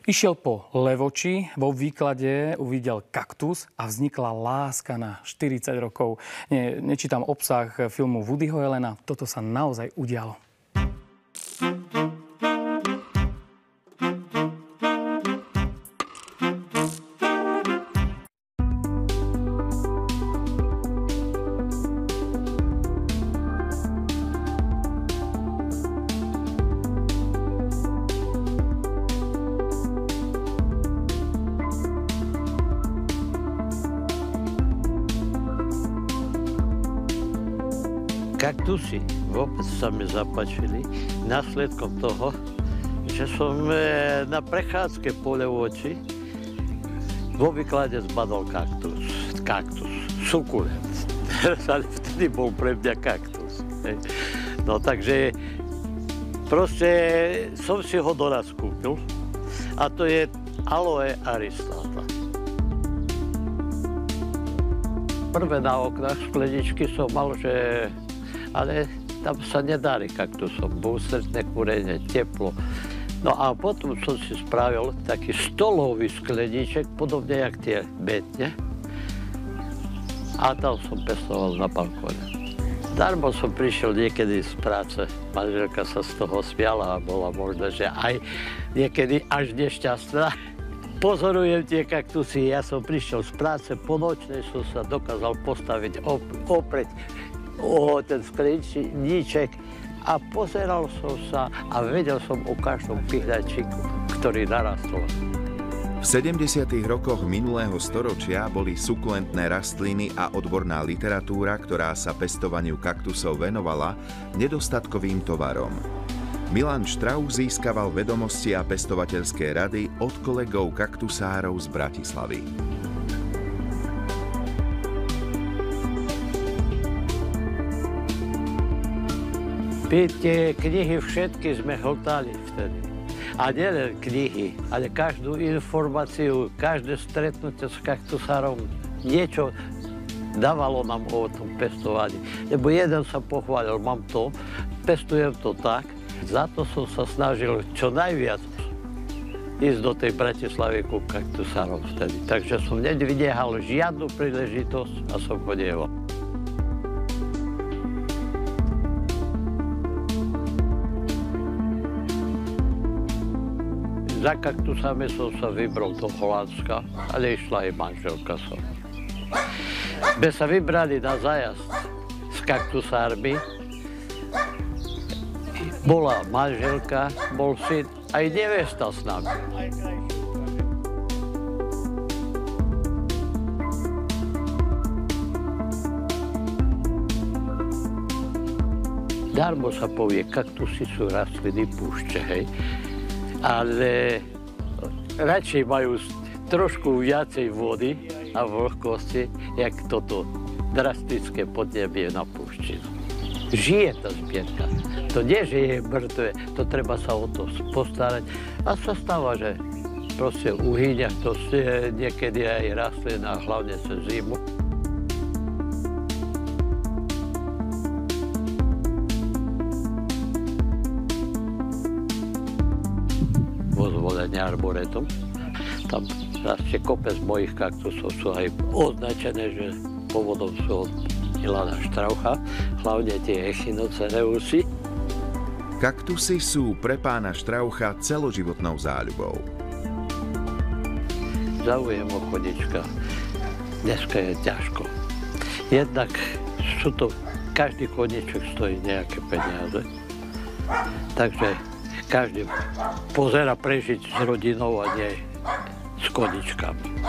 Išiel po Levoči, vo výklade uvidel kaktus a vznikla láska na 40 rokov. Nečítam obsah filmu Woodyho Allena, toto sa naozaj udialo. Kaktusy vôbec sa mi zapáčili následkom toho, že som na prechádzke po Levoči vo výklade zbadol kaktus, sukulent. Ale vtedy bol pre mňa kaktus. No takže proste som si ho doraz kúpil a to je Aloe aristata. Prvé na oknách skleničky som mal, že ale tam sa nedarí kaktusom, bol ústretné kúrenie, teplo. No a potom som si spravil taký stolový skleníček, podobne jak tie betne. A tam som pestoval na balkóne. Darmo som prišiel niekedy z práce. Manželka sa z toho smiala a bola možno, že aj niekedy až nešťastná. Pozorujem tie kaktusy, ja som prišiel z práce, po nočnej som sa dokázal postaviť opreť o ten skleníček a pozeral som sa a vedel som o každom pihľačiku, ktorý narastol. V 70. rokoch minulého storočia boli sukulentné rastliny a odborná literatúra, ktorá sa pestovaniu kaktusov venovala, nedostatkovým tovarom. Milan Štrauch získaval vedomosti a pestovateľské rady od kolegov kaktusárov z Bratislavy. Tie knihy všetky sme hltali vtedy. A nielen knihy, ale každú informáciu, každé stretnutie s kaktusárom niečo dávalo nám o tom pestovaní. Lebo jeden sa pochválil, mám to, pestujem to tak. Za to som sa snažil čo najviac ísť do tej Bratislavy ku kaktusárom vtedy. Takže som nevynechal žiadnu príležitosť a som chodieval. Za kaktusami som sa vybral do Holandska, ale išla aj manželka som. Sme sa vybrali na zájazd s kaktusármi. Bola manželka, bol syn, aj nevesta s nami. Darmo sa povie, kaktusy sú rastliny púšte, hej. Ale radšej majú trošku viacej vody a vlhkosti, jak toto drastické podnebie na púšti. Žije tá zbierka. To nie, že je mŕtve, to treba sa o to postarať. A sa stáva, že proste uhýňa to niekedy aj rastlina, hlavne cez zimu. Arboretum. Tam rastie kopec mojich kaktusov, sú aj označené, že pôvodom sú od Milana Štraucha, hlavne tie echinocereusy. Kaktusy sú pre pána Štraucha celoživotnou záľubou. Zaujem o konička. Dneska je ťažko. Jednak sú to, každý koniček stojí nejaké peniaze. Takže každý pozera prežiť s rodinou a nie s koničkami.